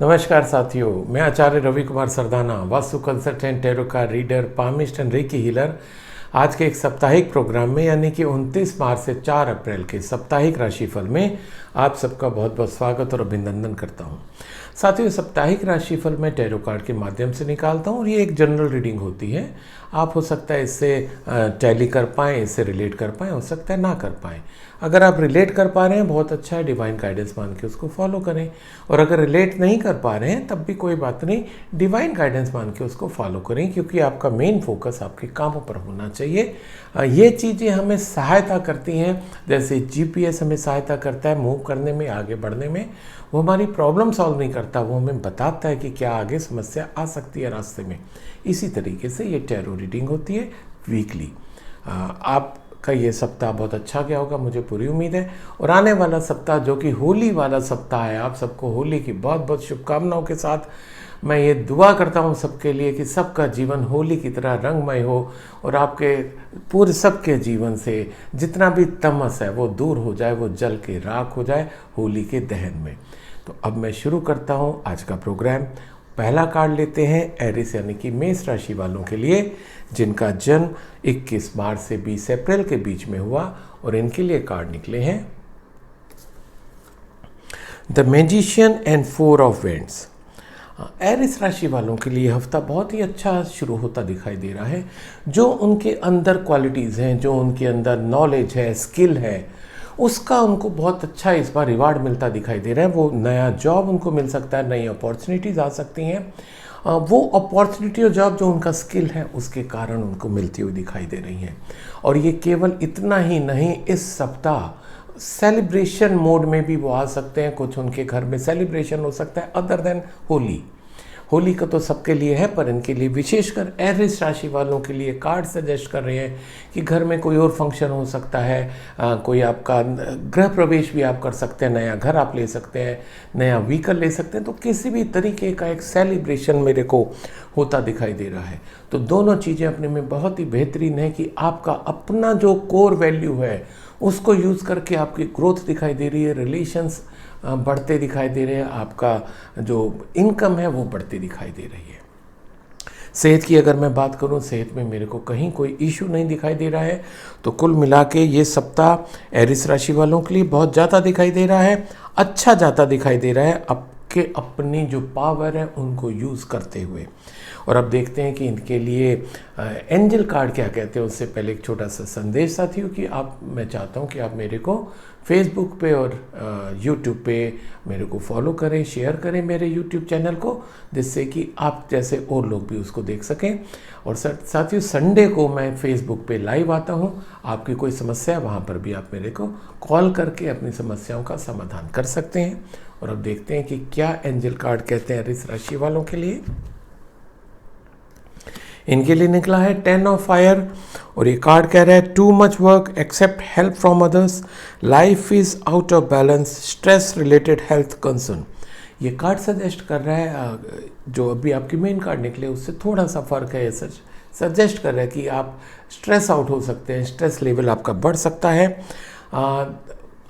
नमस्कार साथियों, मैं Acharya Ravi Kumar Sardana, vastu consultant, tarot card reader, palmist and reiki healer. आज के एक साप्ताहिक प्रोग्राम में यानी कि 29 मार्च से 4 अप्रैल के साप्ताहिक राशिफल में आप सबका बहुत बहुत स्वागत और अभिनंदन करता हूं। साथियों, साप्ताहिक राशिफल मैं टैरो कार्ड के माध्यम से निकालता हूं और ये एक जनरल रीडिंग होती है। आप हो सकता है इससे टैली कर पाएँ, इससे रिलेट कर पाएँ, हो सकता है ना कर पाएँ। अगर आप रिलेट कर पा रहे हैं बहुत अच्छा है, डिवाइन गाइडेंस मान के उसको फॉलो करें। और अगर रिलेट नहीं कर पा रहे हैं तब भी कोई बात नहीं, डिवाइन गाइडेंस मान के उसको फॉलो करें, क्योंकि आपका मेन फोकस आपके कामों पर होना चाहिए। ये चीज़ें हमें सहायता करती हैं, जैसे जीपीएस हमें सहायता करता है मूव करने में, आगे बढ़ने में। वो हमारी प्रॉब्लम सॉल्व नहीं करता, वो हमें बताता है कि क्या आगे समस्या आ सकती है रास्ते में। इसी तरीके से ये टैरो रीडिंग होती है वीकली। आपका ये सप्ताह बहुत अच्छा गया होगा, मुझे पूरी उम्मीद है। और आने वाला सप्ताह जो कि होली वाला सप्ताह है, आप सबको होली की बहुत बहुत शुभकामनाओं के साथ मैं ये दुआ करता हूँ सबके लिए कि सबका जीवन होली की तरह रंगमय हो और आपके पूरे सबके जीवन से जितना भी तमस है वो दूर हो जाए, वो जल के राख हो जाए होली के दहन में। तो अब मैं शुरू करता हूँ आज का प्रोग्राम। पहला कार्ड लेते हैं एरिस यानी कि मेष राशि वालों के लिए, जिनका जन्म 21 मार्च से 20 अप्रैल के बीच में हुआ, और इनके लिए कार्ड निकले हैं the magician and 4 of wands. Aries राशि वालों के लिए हफ्ता बहुत ही अच्छा शुरू होता दिखाई दे रहा है। जो उनके अंदर क्वालिटीज़ हैं, जो उनके अंदर नॉलेज है, स्किल है, उसका उनको बहुत अच्छा इस बार रिवार्ड मिलता दिखाई दे रहा है। वो नया जॉब उनको मिल सकता है, नई अपॉर्चुनिटीज़ आ सकती हैं। वो अपॉर्चुनिटी और जॉब जो उनका स्किल है उसके कारण उनको मिलती हुई दिखाई दे रही हैं। और ये केवल इतना ही नहीं, इस सप्ताह सेलिब्रेशन मोड में भी वो आ सकते हैं। कुछ उनके घर में सेलिब्रेशन हो सकता है अदर देन होली। होली का तो सबके लिए है, पर इनके लिए विशेषकर एरिस राशि वालों के लिए कार्ड सजेस्ट कर रहे हैं कि घर में कोई और फंक्शन हो सकता है, कोई आपका गृह प्रवेश भी आप कर सकते हैं, नया घर आप ले सकते हैं, नया व्हीकल ले सकते हैं। तो किसी भी तरीके का एक सेलिब्रेशन मेरे को होता दिखाई दे रहा है। तो दोनों चीज़ें अपने में बहुत ही बेहतरीन है कि आपका अपना जो कोर वैल्यू है उसको यूज़ करके आपकी ग्रोथ दिखाई दे रही है, रिलेशंस बढ़ते दिखाई दे रहे हैं, आपका जो इनकम है वो बढ़ती दिखाई दे रही है। सेहत की अगर मैं बात करूं, सेहत में मेरे को कहीं कोई इशू नहीं दिखाई दे रहा है। तो कुल मिला के ये सप्ताह एरिस राशि वालों के लिए बहुत ज़्यादा दिखाई दे रहा है, अच्छा जाता दिखाई दे रहा है, आपके अपनी जो पावर है उनको यूज़ करते हुए। और अब देखते हैं कि इनके लिए एंजल कार्ड क्या कहते हैं। उससे पहले एक छोटा सा संदेश साथियों कि मैं चाहता हूं कि आप मेरे को फेसबुक पे और यूट्यूब पे मेरे को फॉलो करें, शेयर करें मेरे यूट्यूब चैनल को, जिससे कि आप जैसे और लोग भी उसको देख सकें। और साथियों, संडे को मैं फेसबुक पे लाइव आता हूं। आपकी कोई समस्या है वहां पर भी आप मेरे को कॉल करके अपनी समस्याओं का समाधान कर सकते हैं। और अब देखते हैं कि क्या एंजल कार्ड कहते हैं एरिस राशि वालों के लिए। इनके लिए निकला है 10 ऑफ फायर, और ये कार्ड कह रहा है too much work accept help from others, life is out of balance, stress related health concern. ये कार्ड सजेस्ट कर रहा है, जो अभी आपके मेन कार्ड निकले उससे थोड़ा सा फर्क है। ये सजेस्ट कर रहा है कि आप स्ट्रेस आउट हो सकते हैं, स्ट्रेस लेवल आपका बढ़ सकता है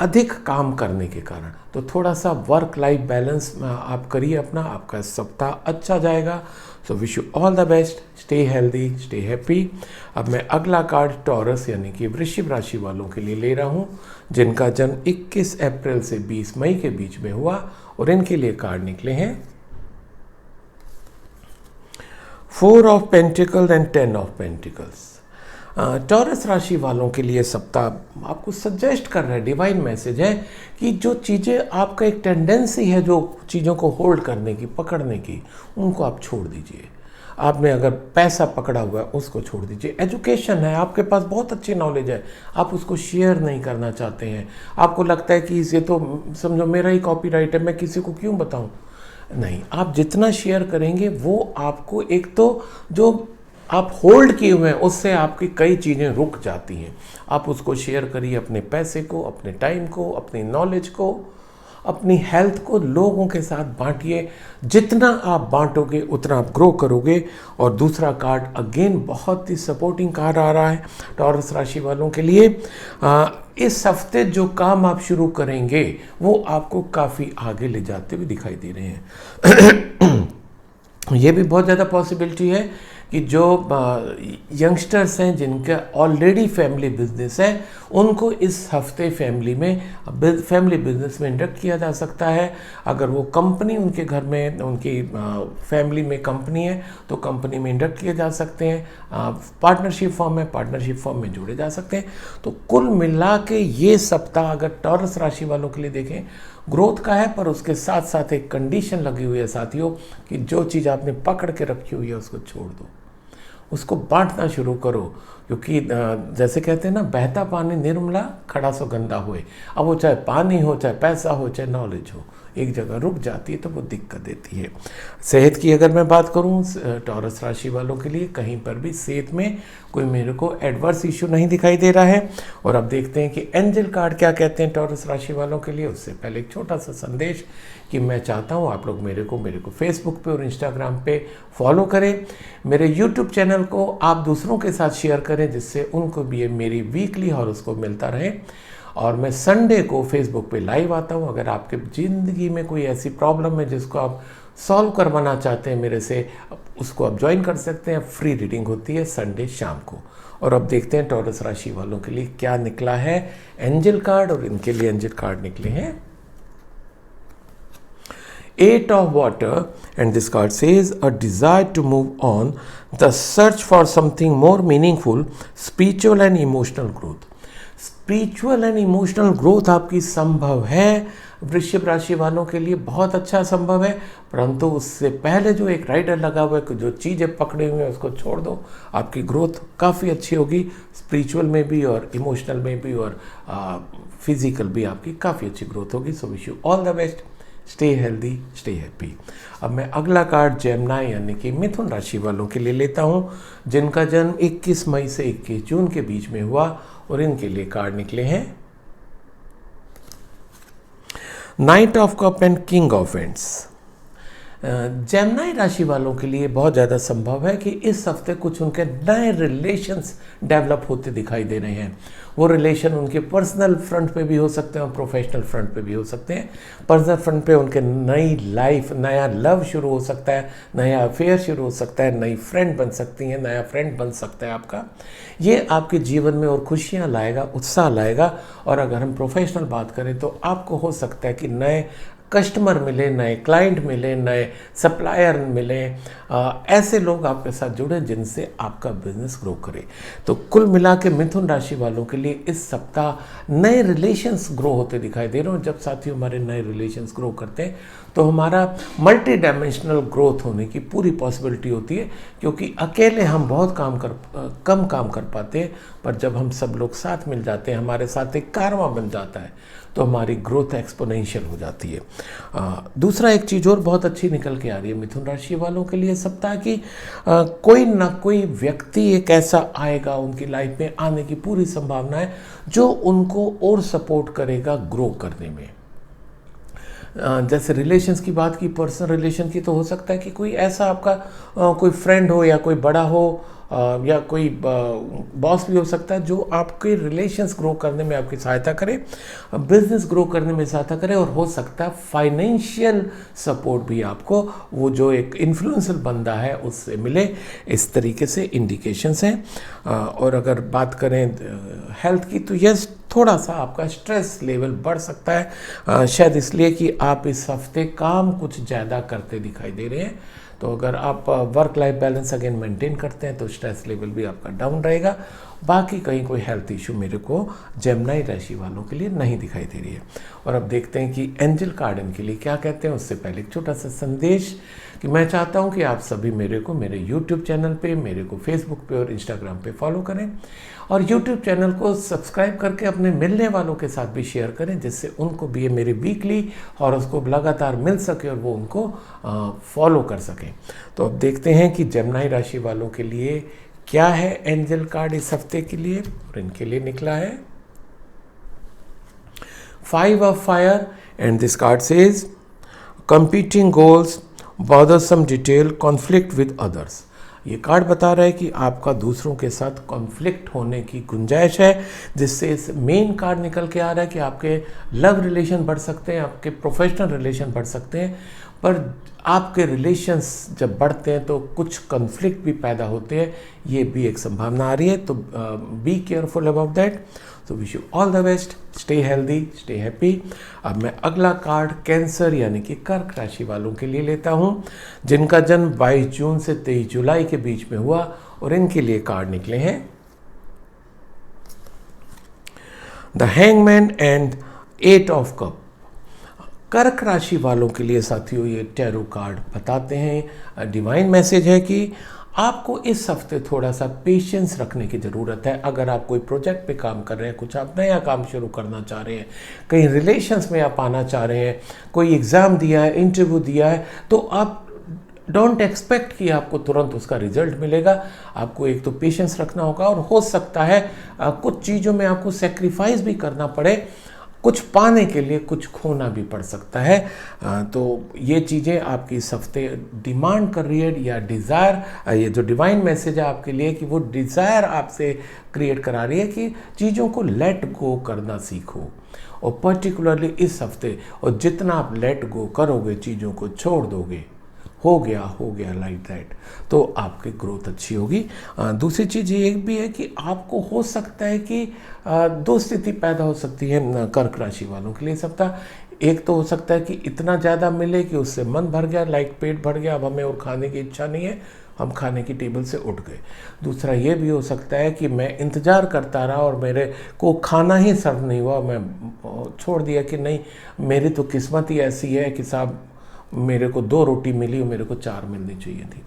अधिक काम करने के कारण। तो थोड़ा सा वर्क लाइफ बैलेंस आप करिए अपना, आपका सप्ताह अच्छा जाएगा। So wish you all the best, stay healthy, stay happy. अब मैं अगला कार्ड टॉरस यानी कि वृश्चिक राशि वालों के लिए ले रहा हूँ, जिनका जन्म 21 अप्रैल से 20 मई के बीच में हुआ, और इनके लिए कार्ड निकले हैं 4 of pentacles and 10 of pentacles. Taurus राशि वालों के लिए सप्ताह आपको सजेस्ट कर रहा है, डिवाइन मैसेज है कि जो चीज़ें आपका एक टेंडेंसी है जो चीज़ों को होल्ड करने की, पकड़ने की, उनको आप छोड़ दीजिए। आपने अगर पैसा पकड़ा हुआ है उसको छोड़ दीजिए। एजुकेशन है, आपके पास बहुत अच्छी नॉलेज है, आप उसको शेयर नहीं करना चाहते हैं। आपको लगता है कि ये तो समझो मेरा ही कॉपीराइट है, मैं किसी को क्यों बताऊं। नहीं, आप जितना शेयर करेंगे वो आपको, एक तो जो आप होल्ड किए हुए हैं उससे आपकी कई चीज़ें रुक जाती हैं। आप उसको शेयर करिए, अपने पैसे को, अपने टाइम को, अपनी नॉलेज को, अपनी हेल्थ को लोगों के साथ बांटिए। जितना आप बांटोगे उतना आप ग्रो करोगे। और दूसरा कार्ड अगेन बहुत ही सपोर्टिंग कार्ड आ रहा है टॉरस राशि वालों के लिए। इस हफ्ते जो काम आप शुरू करेंगे वो आपको काफ़ी आगे ले जाते हुए दिखाई दे रहे हैं। ये भी बहुत ज़्यादा पॉसिबिलिटी है कि जो यंगस्टर्स हैं जिनका ऑलरेडी फैमिली बिजनेस है उनको इस हफ्ते फैमिली बिजनेस में इंडक्ट किया जा सकता है। अगर वो कंपनी उनके घर में, उनकी फैमिली में कंपनी है तो कंपनी में इंडक्ट किए जा सकते हैं। पार्टनरशिप फॉर्म है, पार्टनरशिप फॉर्म में जोड़े जा सकते हैं। तो कुल मिला के ये सप्ताह अगर टॉरस राशि वालों के लिए देखें, ग्रोथ का है, पर उसके साथ साथ एक कंडीशन लगी हुई है साथियों कि जो चीज़ आपने पकड़ के रखी हुई है उसको छोड़ दो, उसको बांटना शुरू करो। क्योंकि जैसे कहते हैं ना, बहता पानी निर्मला खड़ा सो गंदा हुए। अब वो चाहे पानी हो, चाहे पैसा हो, चाहे नॉलेज हो, एक जगह रुक जाती है तो वो दिक्कत देती है। सेहत की अगर मैं बात करूं टॉरस राशि वालों के लिए, कहीं पर भी सेहत में कोई मेरे को एडवर्स इशू नहीं दिखाई दे रहा है। और अब देखते हैं कि एंजल कार्ड क्या कहते हैं टॉरस राशि वालों के लिए। उससे पहले एक छोटा सा संदेश कि मैं चाहता हूं आप लोग मेरे को फेसबुक पे और इंस्टाग्राम पे फॉलो करें। मेरे यूट्यूब चैनल को आप दूसरों के साथ शेयर करें जिससे उनको भी मेरी वीकली हॉरोस्कोप मिलता रहे। और मैं संडे को फेसबुक पे लाइव आता हूँ। अगर आपके ज़िंदगी में कोई ऐसी प्रॉब्लम है जिसको आप सॉल्व करवाना चाहते हैं मेरे से, उसको आप ज्वाइन कर सकते हैं। फ्री रीडिंग होती है संडे शाम को। और अब देखते हैं टॉरस राशि वालों के लिए क्या निकला है एंजल कार्ड। और इनके लिए एंजल कार्ड निकले हैं 8 of water, and this card says a desire to move on, the search for something more meaningful, spiritual and emotional growth. Spiritual and emotional growth आपकी संभव है वृश्चिक राशि वालों के लिए, बहुत अच्छा संभव है। परंतु उससे पहले जो एक राइडर लगा हुआ है कि जो चीज़ें पकड़े हुए हैं उसको छोड़ दो, आपकी ग्रोथ काफ़ी अच्छी होगी, स्पिरिचुअल में भी और इमोशनल में भी और फिजिकल भी आपकी काफ़ी अच्छी ग्रोथ होगी। So wish you all the best, stay healthy, stay happy. अब मैं अगला कार्ड जेमिनी यानी कि मिथुन राशि वालों के लिए लेता हूं जिनका जन्म 21 मई से 21 जून के बीच में हुआ। और इनके लिए कार्ड निकले हैं night of cup and king of ends. Gemini राशि वालों के लिए बहुत ज़्यादा संभव है कि इस हफ्ते कुछ उनके नए रिलेशंस डेवलप होते दिखाई दे रहे हैं। वो रिलेशन उनके पर्सनल फ्रंट पे भी हो सकते हैं और प्रोफेशनल फ्रंट पे भी हो सकते हैं। पर्सनल फ्रंट पे उनके नई लाइफ, नया लव शुरू हो सकता है, नया अफेयर शुरू हो सकता है, नई फ्रेंड बन सकती हैं, नया फ्रेंड बन सकता है आपका। ये आपके जीवन में और खुशियाँ लाएगा, उत्साह लाएगा। और अगर हम प्रोफेशनल बात करें तो आपको हो सकता है कि नए कस्टमर मिले, नए क्लाइंट मिले, नए सप्लायर मिले, ऐसे लोग आपके साथ जुड़े जिनसे आपका बिजनेस ग्रो करे। तो कुल मिला के मिथुन राशि वालों के लिए इस सप्ताह नए रिलेशंस ग्रो होते दिखाई दे रहे हैं। जब साथियों हमारे नए रिलेशंस ग्रो करते हैं तो हमारा मल्टी डायमेंशनल ग्रोथ होने की पूरी पॉसिबिलिटी होती है, क्योंकि अकेले हम बहुत कम काम कर पाते हैं, पर जब हम सब लोग साथ मिल जाते हैं, हमारे साथ एक कारवां बन जाता है, तो हमारी ग्रोथ एक्सपोनेंशियल हो जाती है। दूसरा एक चीज़ और बहुत अच्छी निकल के आ रही है मिथुन राशि वालों के लिए सप्ताह की, कोई ना कोई व्यक्ति एक ऐसा आएगा उनकी लाइफ में, आने की पूरी संभावना है जो उनको और सपोर्ट करेगा ग्रो करने में। जैसे रिलेशंस की बात की, पर्सनल रिलेशन की, तो हो सकता है कि कोई ऐसा आपका कोई फ्रेंड हो या कोई बड़ा हो या कोई बॉस भी हो सकता है जो आपके रिलेशंस ग्रो करने में आपकी सहायता करे, बिजनेस ग्रो करने में सहायता करे। और हो सकता है फाइनेंशियल सपोर्ट भी आपको वो जो एक इन्फ्लुएंसर बंदा है उससे मिले। इस तरीके से इंडिकेशंस हैं। और अगर बात करें हेल्थ की तो यस, थोड़ा सा आपका स्ट्रेस लेवल बढ़ सकता है, शायद इसलिए कि आप इस हफ्ते काम कुछ ज़्यादा करते दिखाई दे रहे हैं। तो अगर आप work life balance again maintain करते हैं तो स्ट्रेस लेवल भी आपका डाउन रहेगा। बाकी कहीं कोई हेल्थ इशू मेरे को जेमिनी राशि वालों के लिए नहीं दिखाई दे रही है। और अब देखते हैं कि एंजल कार्ड इनके लिए क्या कहते हैं। उससे पहले एक छोटा सा संदेश कि मैं चाहता हूं कि आप सभी मेरे यूट्यूब चैनल पे, मेरे को फेसबुक पे और इंस्टाग्राम पे फॉलो करें, और यूट्यूब चैनल को सब्सक्राइब करके अपने मिलने वालों के साथ भी शेयर करें, जिससे उनको भी ये मेरी वीकली हॉरोस्कोप लगातार मिल सके और वो उनको फॉलो कर सकें। तो अब देखते हैं कि जेमिनी राशि वालों के लिए क्या है एंजल कार्ड इस हफ्ते के लिए। और इनके लिए निकला है 5 of fire, and this card says competing goals, bothersome detail, conflict with others. ये कार्ड बता रहा है कि आपका दूसरों के साथ कॉन्फ्लिक्ट होने की गुंजाइश है, जिससे इस मेन कार्ड निकल के आ रहा है कि आपके लव रिलेशन बढ़ सकते हैं, आपके प्रोफेशनल रिलेशन बढ़ सकते हैं, पर आपके रिलेशंस जब बढ़ते हैं तो कुछ कॉन्फ्लिक्ट भी पैदा होते हैं, ये भी एक संभावना आ रही है। तो B careful about that. So wish you all the best, stay healthy, stay happy. अब मैं अगला कार्ड कैंसर यानी कि कर्क राशि वालों के लिए लेता हूँ, जिनका जन्म 22 जून से 23 जुलाई के बीच में हुआ, और इनके लिए कार्ड निकले हैं the hangman and 8 of cup. कर्क राशि वालों के लिए साथियों ये टैरो कार्ड बताते हैं, डिवाइन मैसेज है कि आपको इस हफ्ते थोड़ा सा पेशेंस रखने की ज़रूरत है। अगर आप कोई प्रोजेक्ट पे काम कर रहे हैं, कुछ आप नया काम शुरू करना चाह रहे हैं, कहीं रिलेशंस में आप आना चाह रहे हैं, कोई एग्ज़ाम दिया है, इंटरव्यू दिया है, तो आप डोंट एक्सपेक्ट कि आपको तुरंत उसका रिजल्ट मिलेगा। आपको एक तो पेशेंस रखना होगा, और हो सकता है कुछ चीज़ों में आपको सेक्रीफाइस भी करना पड़े, कुछ पाने के लिए कुछ खोना भी पड़ सकता है। तो ये चीज़ें आपकी इस हफ्ते डिमांड कर रही है, या डिज़ायर, ये जो डिवाइन मैसेज है आपके लिए कि वो डिज़ायर आपसे क्रिएट करा रही है कि चीज़ों को लेट गो करना सीखो। और पर्टिकुलरली इस हफ्ते, और जितना आप लेट गो करोगे, चीज़ों को छोड़ दोगे, हो गया लाइक दैट, तो आपकी ग्रोथ अच्छी होगी। दूसरी चीज़ ये भी है कि आपको हो सकता है कि दो स्थिति पैदा हो सकती है कर्क राशि वालों के लिए सप्ताह। एक तो हो सकता है कि इतना ज़्यादा मिले कि उससे मन भर गया, लाइक पेट भर गया, अब हमें और खाने की इच्छा नहीं है, हम खाने की टेबल से उठ गए। दूसरा ये भी हो सकता है कि मैं इंतज़ार करता रहा और मेरे को खाना ही सर्व नहीं हुआ, मैं छोड़ दिया कि नहीं, मेरी तो किस्मत ही ऐसी है कि साहब मेरे को 2 रोटी मिली और मेरे को 4 मिलनी चाहिए थी।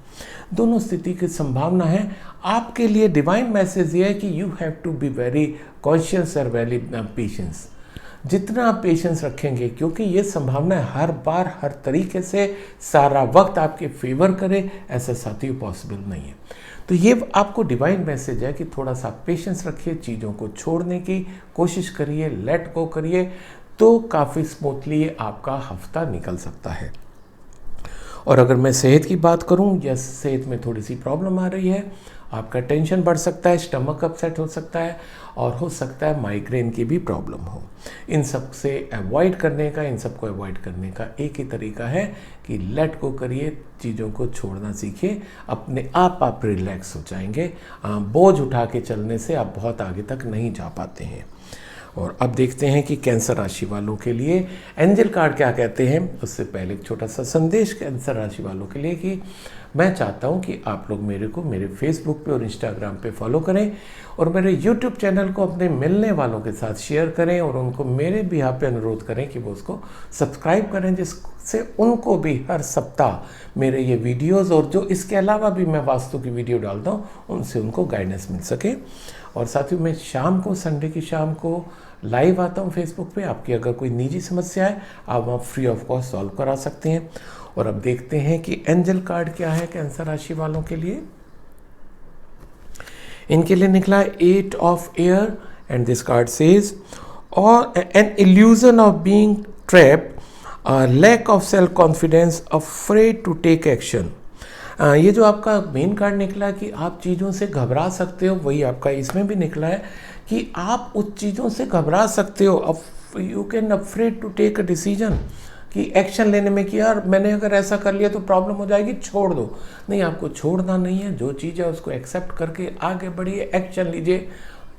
दोनों स्थिति की संभावना है। आपके लिए डिवाइन मैसेज ये है कि you have to be very conscious और वेरी पेशेंस। जितना आप पेशेंस रखेंगे, क्योंकि ये संभावना है हर बार हर तरीके से सारा वक्त आपके फेवर करे, ऐसा साथियों पॉसिबल नहीं है। तो ये आपको डिवाइन मैसेज है कि थोड़ा सा पेशेंस रखिए, चीज़ों को छोड़ने की कोशिश करिए, लेट गो करिए, तो काफ़ी स्मूथली आपका हफ्ता निकल सकता है। और अगर मैं सेहत की बात करूं, या सेहत में थोड़ी सी प्रॉब्लम आ रही है, आपका टेंशन बढ़ सकता है, स्टमक अपसेट हो सकता है, और हो सकता है माइग्रेन की भी प्रॉब्लम हो। इन सब से अवॉइड करने का, इन सब को अवॉइड करने का एक ही तरीका है कि लेट गो करिए, चीज़ों को छोड़ना सीखिए, अपने आप रिलैक्स हो जाएंगे। बोझ उठा के चलने से आप बहुत आगे तक नहीं जा पाते हैं। और अब देखते हैं कि कैंसर राशि वालों के लिए एंजल कार्ड क्या कहते हैं। उससे पहले एक छोटा सा संदेश कैंसर राशि वालों के लिए कि मैं चाहता हूं कि आप लोग मेरे को मेरे फेसबुक पे और इंस्टाग्राम पे फॉलो करें, और मेरे यूट्यूब चैनल को अपने मिलने वालों के साथ शेयर करें, और उनको मेरे भी यहाँ पे अनुरोध करें कि वो उसको सब्सक्राइब करें, जिससे उनको भी हर सप्ताह मेरे ये वीडियोस, और जो इसके अलावा भी मैं वास्तु की वीडियो डालता हूँ, उनसे उनको गाइडेंस मिल सके। और साथ ही मैं शाम को, संडे की शाम को लाइव आता हूँ फेसबुक पे। आपकी अगर कोई निजी समस्या है, आप वहाँ फ्री ऑफ कॉस्ट सॉल्व करा सकते हैं। और अब देखते हैं कि एंजल कार्ड क्या है कैंसर राशि वालों के लिए। इनके लिए निकला 8 of air, and this card says और an illusion of being trapped, lack of self confidence, afraid to take action. ये जो आपका मेन कार्ड निकला कि आप चीज़ों से घबरा सकते हो, वही आपका इसमें भी निकला है कि आप उस चीज़ों से घबरा सकते हो। You can afraid to take a decision, कि एक्शन लेने में कि यार मैंने अगर ऐसा कर लिया तो प्रॉब्लम हो जाएगी, छोड़ दो। नहीं, आपको छोड़ना नहीं है, जो चीज़ है उसको एक्सेप्ट करके आगे बढ़िए, एक्शन लीजिए,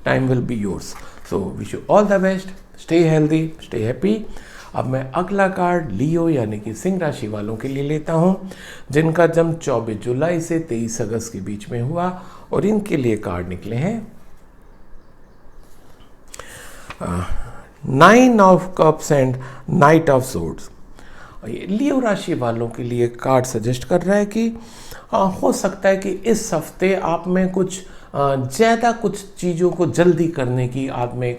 time will be yours. So wish you all the best, stay healthy, stay happy. अब मैं अगला कार्ड लियो यानी कि सिंह राशि वालों के लिए लेता हूँ, जिनका जन्म 24 जुलाई से 23 अगस्त के बीच में हुआ, और इनके लिए कार्ड निकले हैं 9 of cups and knight of swords. Leo राशि वालों के लिए कार्ड सजेस्ट कर रहा है कि हो सकता है कि इस हफ्ते आप में कुछ ज़्यादा कुछ चीज़ों को जल्दी करने की आप में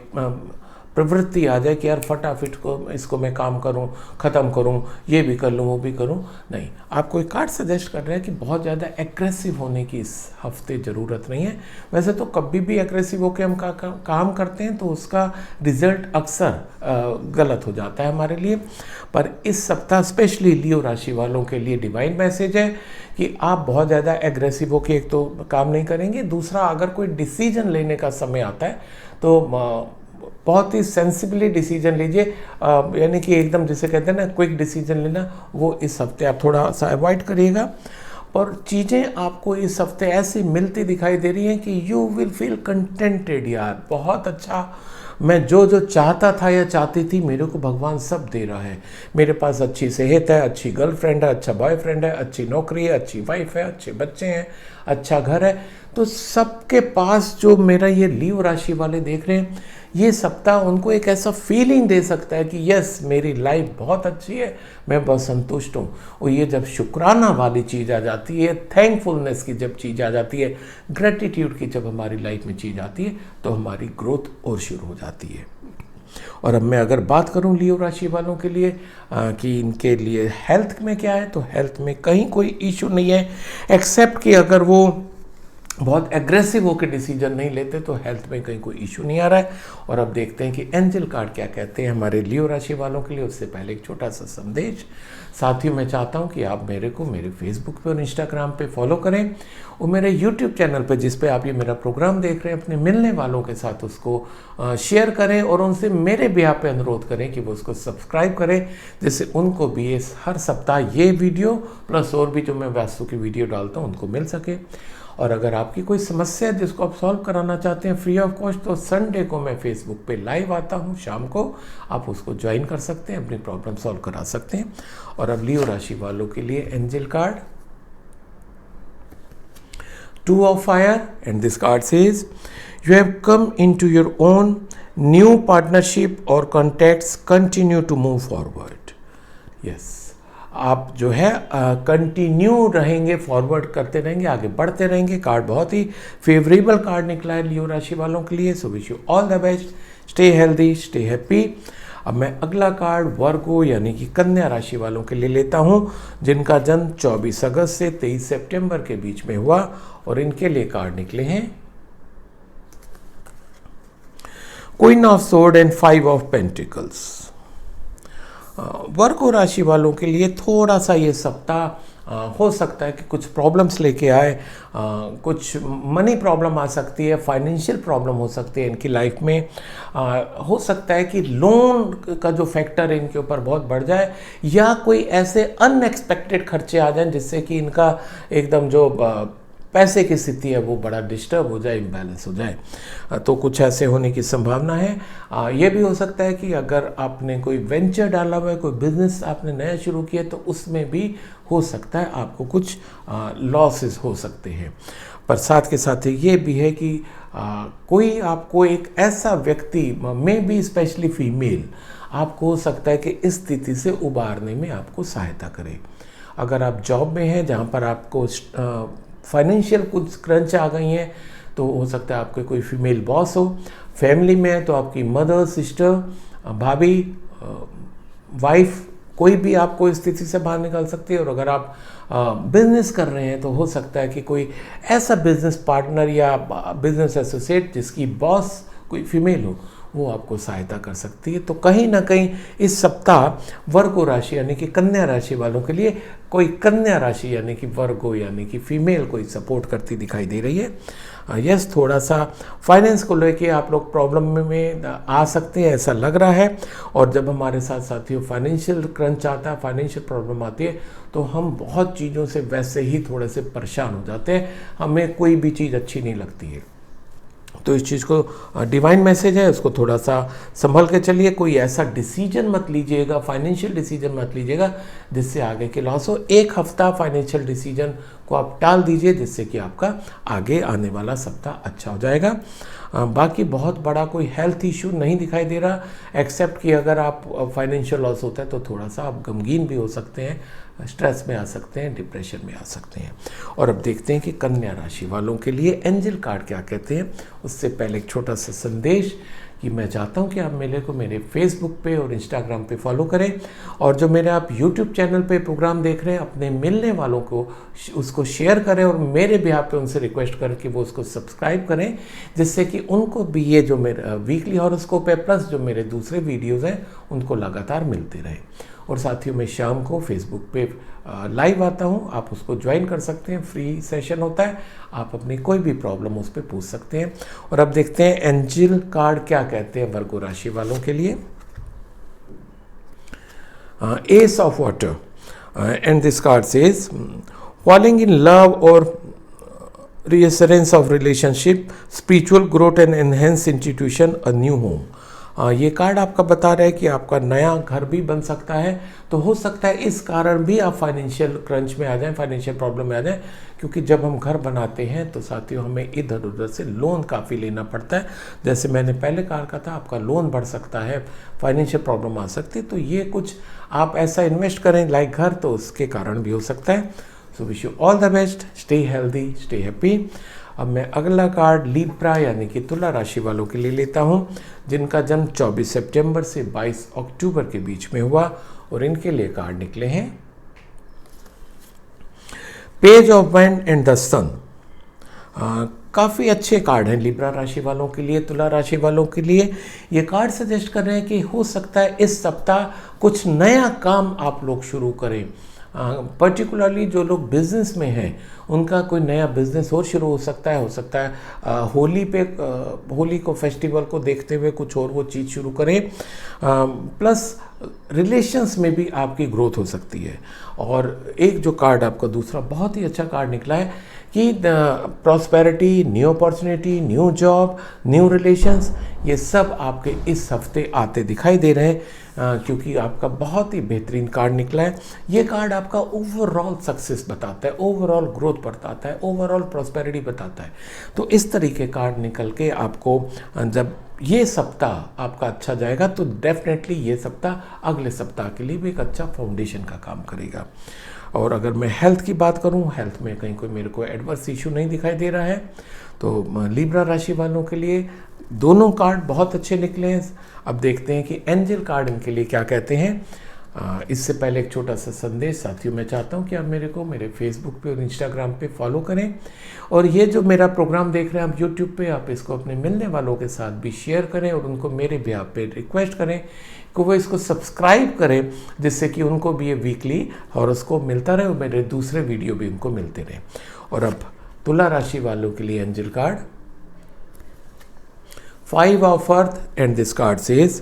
प्रवृत्ति आ जाए कि यार फटाफट को इसको मैं काम करूं, ख़त्म करूं, ये भी कर लूं वो भी करूं। नहीं, आपको एक कार्ड सजेस्ट कर रहे हैं कि बहुत ज़्यादा एग्रेसिव होने की इस हफ्ते ज़रूरत नहीं है। वैसे तो कभी भी एग्रेसिव होकर हम काम करते हैं तो उसका रिजल्ट अक्सर गलत हो जाता है हमारे लिए। पर इस सप्ताह स्पेशली लियो राशि वालों के लिए डिवाइन मैसेज है कि आप बहुत ज़्यादा एग्रेसिव होकर एक तो काम नहीं करेंगे, दूसरा अगर कोई डिसीजन लेने का समय आता है तो बहुत ही सेंसिबली डिसीजन लीजिए, यानी कि एकदम जिसे कहते हैं ना क्विक डिसीजन लेना, वो इस हफ्ते आप थोड़ा सा अवॉइड करिएगा। और चीज़ें आपको इस हफ्ते ऐसी मिलती दिखाई दे रही हैं कि यू विल फील कंटेंटेड। यार बहुत अच्छा, मैं जो जो चाहता था या चाहती थी मेरे को भगवान सब दे रहा है। मेरे पास अच्छी सेहत है, अच्छी गर्लफ्रेंड है, अच्छा बॉयफ्रेंड है, अच्छी नौकरी है, अच्छी वाइफ है, अच्छे बच्चे हैं, अच्छा घर है। तो सबके पास जो मेरा ये लियो राशि वाले देख रहे हैं, ये सप्ताह उनको एक ऐसा फीलिंग दे सकता है कि यस मेरी लाइफ बहुत अच्छी है, मैं बहुत संतुष्ट हूँ। और ये जब शुक्राना वाली चीज़ आ जाती है, थैंकफुलनेस की जब चीज़ आ जाती है, ग्रेटिट्यूड की जब हमारी लाइफ में चीज़ आती है, तो हमारी ग्रोथ और शुरू हो जाती है। और अब मैं अगर बात करूं लियो राशि वालों के लिए कि इनके लिए हेल्थ में क्या है, तो हेल्थ में कहीं कोई इशू नहीं है, एक्सेप्ट कि अगर वो बहुत एग्रेसिव होकर डिसीजन नहीं लेते तो हेल्थ में कहीं कोई इशू नहीं आ रहा है। और अब देखते हैं कि एंजल कार्ड क्या कहते हैं हमारे लियो राशि वालों के लिए। उससे पहले एक छोटा सा संदेश। साथियों, मैं चाहता हूं कि आप मेरे को मेरे फेसबुक पे और इंस्टाग्राम पे फॉलो करें, और मेरे यूट्यूब चैनल पे जिस पे आप ये मेरा प्रोग्राम देख रहे हैं, अपने मिलने वालों के साथ उसको शेयर करें और उनसे मेरे बिहार पे अनुरोध करें कि वो उसको सब्सक्राइब करें, जिससे उनको भी इस हर सप्ताह ये वीडियो प्लस और भी जो मैं वास्तु की वीडियो डालता हूँ उनको मिल सके। और अगर आपकी कोई समस्या है जिसको आप सॉल्व कराना चाहते हैं फ्री ऑफ कॉस्ट, तो संडे को मैं फेसबुक पे लाइव आता हूँ शाम को, आप उसको ज्वाइन कर सकते हैं, अपनी प्रॉब्लम सॉल्व करा सकते हैं। और अब लियो राशि वालों के लिए angel card 2 of fire, and this card says you have come into your own new partnership or contacts continue to move forward. Yes, आप जो है कंटिन्यू रहेंगे, फॉरवर्ड करते रहेंगे, आगे बढ़ते रहेंगे। कार्ड बहुत ही फेवरेबल कार्ड निकला है लियो राशि वालों के लिए। So wish you all the best, stay healthy, stay happy. अब मैं अगला कार्ड वर्गो यानी कि कन्या राशि वालों के लिए लेता हूं, जिनका जन्म 24 अगस्त से 23 सितंबर के बीच में हुआ, और इनके लिए कार्ड निकले हैं queen of sword and 5 of pentacles. Virgo राशि वालों के लिए थोड़ा सा ये सप्ताह हो सकता है कि कुछ प्रॉब्लम्स लेके आए, कुछ मनी प्रॉब्लम आ सकती है, फाइनेंशियल प्रॉब्लम हो सकती है इनकी लाइफ में। हो सकता है कि लोन का जो फैक्टर इनके ऊपर बहुत बढ़ जाए, या कोई ऐसे अनएक्सपेक्टेड खर्चे आ जाएं जिससे कि इनका एकदम जो पैसे की स्थिति है वो बड़ा डिस्टर्ब हो जाए, इम्बैलेंस हो जाए। तो कुछ ऐसे होने की संभावना है। ये भी हो सकता है कि अगर आपने कोई वेंचर डाला हुआ है, कोई बिजनेस आपने नया शुरू किया, तो उसमें भी हो सकता है आपको कुछ लॉसेस हो सकते हैं। पर साथ के साथ ये भी है कि कोई आपको एक ऐसा व्यक्ति, मे बी स्पेशली फीमेल, आपको हो सकता है कि इस स्थिति से उबारने में आपको सहायता करे। अगर आप जॉब में हैं जहाँ पर आपको फाइनेंशियल कुछ क्रंच आ गई हैं, तो हो सकता है आपके कोई फीमेल बॉस हो। फैमिली में है तो आपकी मदर, सिस्टर, भाभी, वाइफ, कोई भी आपको इस स्थिति से बाहर निकाल सकती है। और अगर आप बिजनेस कर रहे हैं तो हो सकता है कि कोई ऐसा बिजनेस पार्टनर या बिजनेस एसोसिएट जिसकी बॉस कोई फीमेल हो, वो आपको सहायता कर सकती है। तो कहीं ना कहीं इस सप्ताह वर्गो राशि यानी कि कन्या राशि वालों के लिए कोई कन्या राशि यानी कि वर्गो यानी कि फीमेल कोई सपोर्ट करती दिखाई दे रही है। यस, थोड़ा सा फाइनेंस को लेके आप लोग प्रॉब्लम में आ सकते हैं, ऐसा लग रहा है। और जब हमारे साथ साथियों फाइनेंशियल क्रंच आता है, फाइनेंशियल प्रॉब्लम आती है, तो हम बहुत चीज़ों से वैसे ही थोड़े से परेशान हो जाते हैं, हमें कोई भी चीज़ अच्छी नहीं लगती है। तो इस चीज़ को डिवाइन मैसेज है, उसको थोड़ा सा संभल के चलिए। कोई ऐसा डिसीजन मत लीजिएगा, फाइनेंशियल डिसीजन मत लीजिएगा जिससे आगे के लॉस हो। एक हफ्ता फाइनेंशियल डिसीजन को आप टाल दीजिए, जिससे कि आपका आगे आने वाला सप्ताह अच्छा हो जाएगा। बाकी बहुत बड़ा कोई हेल्थ इशू नहीं दिखाई दे रहा, एक्सेप्ट कि अगर आप फाइनेंशियल लॉस होता है तो थोड़ा सा आप गमगीन भी हो सकते हैं, स्ट्रेस में आ सकते हैं, डिप्रेशन में आ सकते हैं। और अब देखते हैं कि कन्या राशि वालों के लिए एंजल कार्ड क्या कहते हैं। उससे पहले एक छोटा सा संदेश कि मैं चाहता हूं कि आप मेरे को मेरे फेसबुक पे और इंस्टाग्राम पे फॉलो करें, और जो मेरे आप यूट्यूब चैनल पे प्रोग्राम देख रहे हैं अपने मिलने वालों को उसको शेयर करें, और मेरे भी आप पे उनसे रिक्वेस्ट करें कि वो उसको सब्सक्राइब करें, जिससे कि उनको भी ये जो मेरा वीकली हॉरोस्कोप है प्लस जो मेरे दूसरे वीडियोज़ हैं उनको लगातार मिलते रहे। और साथियों, मैं शाम को फेसबुक पे लाइव आता हूँ, आप उसको ज्वाइन कर सकते हैं, फ्री सेशन होता है, आप अपनी कोई भी प्रॉब्लम उस पर पूछ सकते हैं। और अब देखते हैं एंजल कार्ड क्या कहते हैं वर्गो राशि वालों के लिए। S of water and this card says falling in love और reassurance of relationship, spiritual growth and enhance institution, a new home। ये कार्ड आपका बता रहा है कि आपका नया घर भी बन सकता है, तो हो सकता है इस कारण भी आप फाइनेंशियल क्रंच में आ जाएं, फाइनेंशियल प्रॉब्लम में आ जाएं, क्योंकि जब हम घर बनाते हैं तो साथियों हमें इधर उधर से लोन काफ़ी लेना पड़ता है। जैसे मैंने पहले कहा था, आपका लोन बढ़ सकता है, फाइनेंशियल प्रॉब्लम आ सकती है, तो ये कुछ आप ऐसा इन्वेस्ट करें लाइक घर, तो उसके कारण भी हो सकता है। So wish you all the best, stay healthy, stay happy. अब मैं अगला कार्ड लिब्रा यानी कि तुला राशि वालों के लिए लेता हूं, जिनका जन्म 24 सितंबर से 22 अक्टूबर के बीच में हुआ, और इनके लिए कार्ड निकले हैं page of wand and the sun. काफ़ी अच्छे कार्ड हैं लिब्रा राशि वालों के लिए, तुला राशि वालों के लिए। ये कार्ड सजेस्ट कर रहे हैं कि हो सकता है इस सप्ताह कुछ नया काम आप लोग शुरू करें, पर्टिकुलरली जो लोग बिजनेस में हैं उनका कोई नया बिजनेस और शुरू हो सकता है होली को फेस्टिवल को देखते हुए कुछ और वो चीज़ शुरू करें, प्लस रिलेशंस में भी आपकी ग्रोथ हो सकती है। और एक जो कार्ड आपका दूसरा बहुत ही अच्छा कार्ड निकला है कि prosperity, new opportunity, new job, new relations, ये सब आपके इस हफ्ते आते दिखाई दे रहे हैं, क्योंकि आपका बहुत ही बेहतरीन कार्ड निकला है। ये कार्ड आपका ओवरऑल सक्सेस बताता है, ओवरऑल ग्रोथ बताता है, ओवरऑल प्रॉस्पेरिटी बताता है। तो इस तरीके कार्ड निकल के आपको जब ये सप्ताह आपका अच्छा जाएगा तो डेफिनेटली ये सप्ताह अगले सप्ताह के लिए भी एक अच्छा फाउंडेशन का काम करेगा। और अगर मैं हेल्थ की बात करूं, हेल्थ में कहीं कोई मेरे को एडवर्स इशू नहीं दिखाई दे रहा है, तो लिब्रा राशि वालों के लिए दोनों कार्ड बहुत अच्छे निकले हैं। अब देखते हैं कि एंजल कार्ड इनके लिए क्या कहते हैं। इससे पहले एक छोटा सा संदेश साथियों, मैं चाहता हूं कि आप मेरे को मेरे फेसबुक पे और इंस्टाग्राम पे फॉलो करें, और ये जो मेरा प्रोग्राम देख रहे हैं आप यूट्यूब पे, आप इसको अपने मिलने वालों के साथ भी शेयर करें, और उनको मेरे भी आप पे रिक्वेस्ट करें कि वो इसको सब्सक्राइब करें, जिससे कि उनको भी ये वीकली हॉरोस्कोप मिलता रहे और मेरे दूसरे वीडियो भी उनको मिलते रहे। और अब तुला राशि वालों के लिए angel card 5 of earth and this card says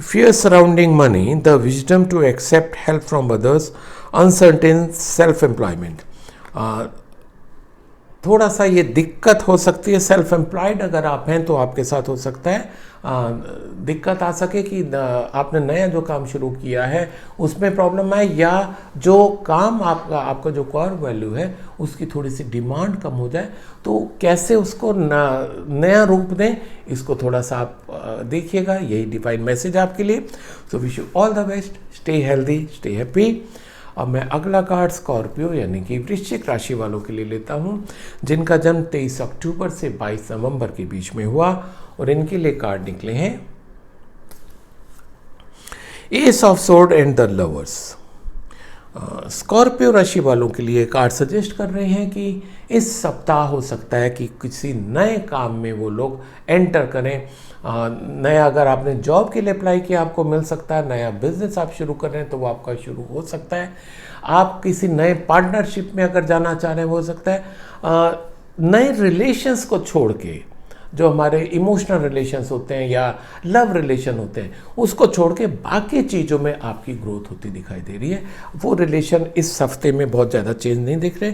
fear surrounding money, the wisdom to accept help from others, uncertain self-employment। थोड़ा सा ये दिक्कत हो सकती है, सेल्फ एम्प्लॉयड अगर आप हैं तो आपके साथ हो सकता है दिक्कत आ सके कि आपने नया जो काम शुरू किया है उसमें प्रॉब्लम आए, या जो काम आपका जो कोर वैल्यू है उसकी थोड़ी सी डिमांड कम हो जाए, तो कैसे उसको नया रूप दें, इसको थोड़ा सा आप देखिएगा। यही डिवाइन मैसेज आपके लिए। So wish you all the best, stay healthy, stay happy. अब मैं अगला कार्ड स्कॉर्पियो यानी कि वृश्चिक राशि वालों के लिए लेता हूं, जिनका जन्म 23 अक्टूबर से 22 नवंबर के बीच में हुआ, और इनके लिए कार्ड निकले हैं S of sword and the lovers. Scorpio राशि वालों के लिए कार्ड सजेस्ट कर रहे हैं कि इस सप्ताह हो सकता है कि किसी नए काम में वो लोग एंटर करें। नया अगर आपने जॉब के लिए अप्लाई किया आपको मिल सकता है, नया बिजनेस आप शुरू कर रहे हैं तो वो आपका शुरू हो सकता है। आप किसी नए पार्टनरशिप में अगर जाना चाह रहे हैं हो सकता है। नए रिलेशंस को छोड़ के, जो हमारे इमोशनल रिलेशंस होते हैं या लव रिलेशन होते हैं, उसको छोड़ के बाकी चीज़ों में आपकी ग्रोथ होती दिखाई दे रही है। वो रिलेशन इस हफ्ते में बहुत ज़्यादा चेंज नहीं दिख रहे।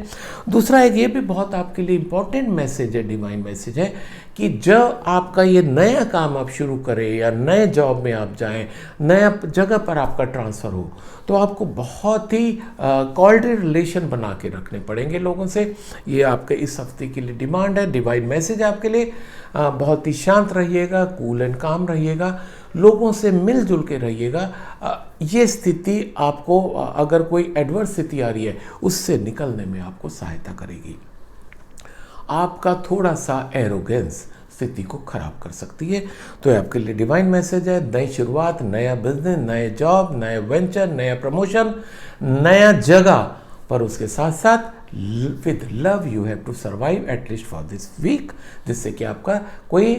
दूसरा एक ये भी बहुत आपके लिए इम्पोर्टेंट मैसेज है, डिवाइन मैसेज है, कि जब आपका ये नया काम आप शुरू करें या नए जॉब में आप जाएं, नया जगह पर आपका ट्रांसफ़र हो, तो आपको बहुत ही क्वालिटी रिलेशन बना के रखने पड़ेंगे लोगों से। ये आपके इस हफ्ते के लिए डिमांड है, डिवाइन मैसेज आपके लिए। बहुत ही शांत रहिएगा, कूल एंड काम रहिएगा, लोगों से मिलजुल के रहिएगा। ये स्थिति आपको, अगर कोई एडवर्स स्थिति आ रही है, उससे निकलने में आपको सहायता करेगी। आपका थोड़ा सा एरोगेंस, स्थिति को खराब कर सकती है। तो ये आपके लिए डिवाइन मैसेज है। नई शुरुआत, नया बिजनेस, नए जॉब, नए वेंचर, नया प्रमोशन, नया जगह, पर उसके साथ साथ with love you have to survive at least for this week, जिससे कि आपका कोई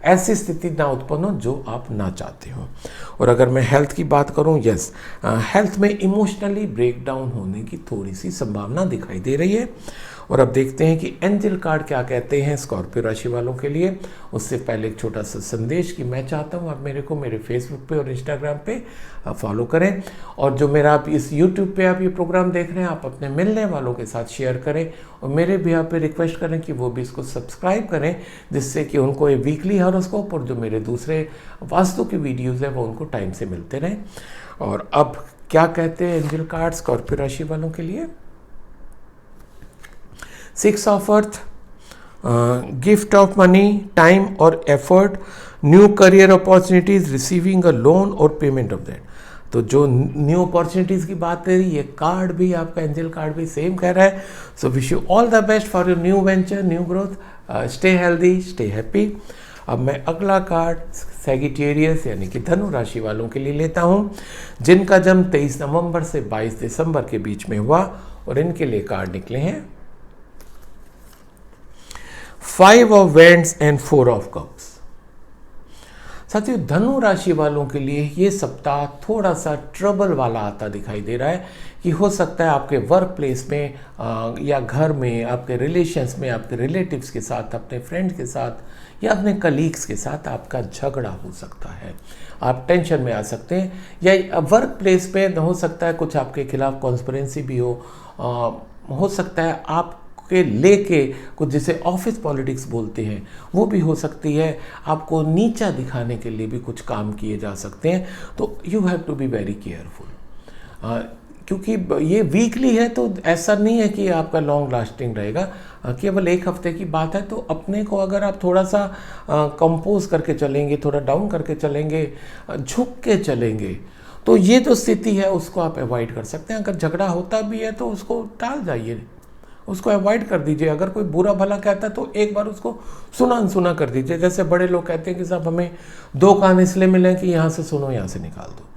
ऐसी स्थिति ना उत्पन्न हो जो आप ना चाहते हो। और अगर मैं हेल्थ की बात करूं, यस, हेल्थ में इमोशनली ब्रेकडाउन होने की थोड़ी सी संभावना दिखाई दे रही है। और अब देखते हैं कि एंजल कार्ड क्या कहते हैं स्कॉर्पियो राशि वालों के लिए। उससे पहले एक छोटा सा संदेश कि मैं चाहता हूं आप मेरे को मेरे फेसबुक पे और इंस्टाग्राम पे फॉलो करें, और जो मेरा आप इस यूट्यूब पे आप ये प्रोग्राम देख रहे हैं आप अपने मिलने वालों के साथ शेयर करें, और मेरे भी आप पे रिक्वेस्ट करें कि वो भी इसको सब्सक्राइब करें, जिससे कि उनको ये वीकली हॉरोस्कोप और जो मेरे दूसरे वास्तु की वीडियोज़ है वो उनको टाइम से मिलते रहें। और अब क्या कहते हैं एंजल कार्ड स्कॉर्पियो राशि वालों के लिए। 6 of earth, gift of money, time और effort, new career opportunities, receiving a loan और पेमेंट ऑफ दैट। तो जो न्यू अपॉर्चुनिटीज़ की बात करी, ये कार्ड भी आपका एंजल कार्ड भी सेम कह रहा है। So wish you all the best for your new venture, new growth, stay healthy, stay happy. अब मैं अगला कार्ड सैगिटेरियस यानी कि धनु राशि वालों के लिए लेता हूँ, जिनका जन्म 23 नवंबर से 22 दिसंबर के बीच में हुआ, और इनके लिए कार्ड निकले हैं 5 of wands and 4 of cups. साथियों, धनु राशि वालों के लिए ये सप्ताह थोड़ा सा ट्रबल वाला आता दिखाई दे रहा है, कि हो सकता है आपके वर्क प्लेस में या घर में, आपके रिलेशंस में, आपके रिलेटिव्स के साथ, अपने फ्रेंड्स के साथ या अपने कलीग्स के साथ आपका झगड़ा हो सकता है। आप टेंशन में आ सकते हैं, या वर्क प्लेस पे हो सकता है कुछ आपके खिलाफ कॉन्स्पिरेंसी भी हो सकता है आप के लेके कुछ जिसे ऑफिस पॉलिटिक्स बोलते हैं वो भी हो सकती है, आपको नीचा दिखाने के लिए भी कुछ काम किए जा सकते हैं। तो you have to be very careful, क्योंकि ये वीकली है तो ऐसा नहीं है कि आपका लॉन्ग लास्टिंग रहेगा, केवल एक हफ्ते की बात है। तो अपने को अगर आप थोड़ा सा कंपोज करके चलेंगे, थोड़ा डाउन करके चलेंगे, झुक के चलेंगे, तो ये जो स्थिति है उसको आप अवॉइड कर सकते हैं। अगर झगड़ा होता भी है तो उसको टाल जाइए, उसको अवॉइड कर दीजिए। अगर कोई बुरा भला कहता है तो एक बार उसको सुना अनसुना कर दीजिए। जैसे बड़े लोग कहते हैं कि साहब हमें 2 कान इसलिए मिले कि यहाँ से सुनो, यहाँ से निकाल दो।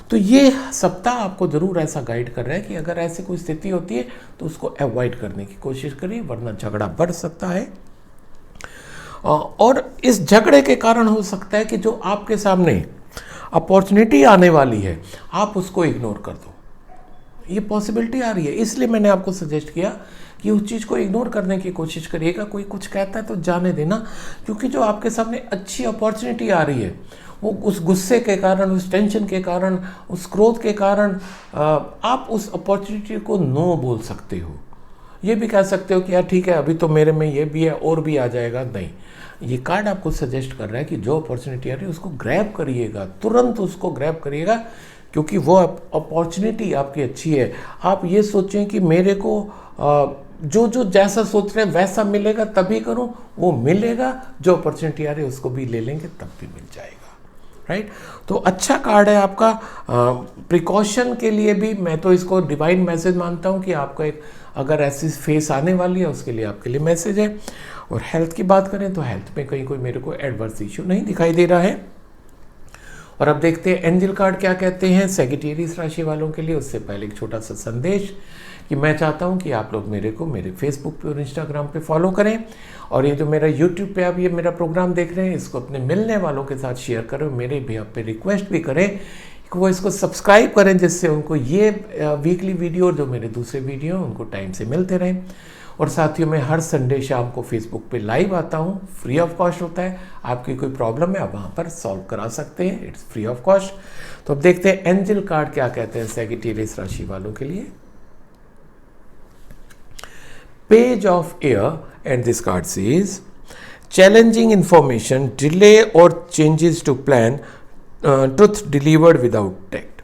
तो ये सप्ताह आपको जरूर ऐसा गाइड कर रहा है कि अगर ऐसी कोई स्थिति होती है तो उसको अवॉइड करने की कोशिश करिए, वरना झगड़ा बढ़ सकता है। और इस झगड़े के कारण हो सकता है कि जो आपके सामने अपॉर्चुनिटी आने वाली है आप उसको इग्नोर कर दो, ये पॉसिबिलिटी आ रही है। इसलिए मैंने आपको सजेस्ट किया कि उस चीज़ को इग्नोर करने की कोशिश करिएगा। कोई कुछ कहता है तो जाने देना, क्योंकि जो आपके सामने अच्छी अपॉर्चुनिटी आ रही है वो उस गुस्से के कारण, उस टेंशन के कारण, उस क्रोध के कारण आप उस अपॉर्चुनिटी को नो बोल सकते हो। ये भी कह सकते हो कि यार ठीक है अभी तो मेरे में ये भी है और भी आ जाएगा। नहीं, ये कार्ड आपको सजेस्ट कर रहा है कि जो अपॉर्चुनिटी आ रही है उसको ग्रैब करिएगा, तुरंत उसको ग्रैब करिएगा, क्योंकि वो अपॉर्चुनिटी आपकी अच्छी है। आप ये सोचें कि मेरे को जो जैसा सोच रहे हैं वैसा मिलेगा तभी करूं, वो मिलेगा। जो अपॉर्चुनिटी आ रही है उसको भी ले लेंगे तब भी मिल जाएगा, राइट। तो अच्छा कार्ड है आपका। प्रिकॉशन के लिए भी मैं तो इसको डिवाइन मैसेज मानता हूं कि आपका एक अगर ऐसी फेस आने वाली है उसके लिए आपके लिए मैसेज है। और हेल्थ की बात करें तो हेल्थ में कहीं कोई मेरे को एडवर्स इश्यू नहीं दिखाई दे रहा है। और अब देखते हैं एंजल कार्ड क्या कहते हैं सैगिटेरियस राशि वालों के लिए। उससे पहले एक छोटा सा संदेश कि मैं चाहता हूं कि आप लोग मेरे को मेरे फेसबुक पे और इंस्टाग्राम पे फॉलो करें, और ये जो मेरा यूट्यूब पे आप ये मेरा प्रोग्राम देख रहे हैं इसको अपने मिलने वालों के साथ शेयर करें। मेरे भी आप पे रिक्वेस्ट भी करें कि वो इसको सब्सक्राइब करें, जिससे उनको ये वीकली वीडियो और जो मेरे दूसरे वीडियो हैं उनको टाइम से मिलते रहें। और साथियों, मैं हर संडे शाम को फेसबुक पे लाइव आता हूँ, फ्री ऑफ कॉस्ट होता है। आपकी कोई प्रॉब्लम है आप वहाँ पर सॉल्व करा सकते हैं, इट्स फ्री ऑफ कॉस्ट। तो अब देखते हैं एंजल कार्ड क्या कहते हैं सैगिटेरियस राशि वालों के लिए। Page of air and this card says challenging information, delay और changes to plan, truth delivered without tact.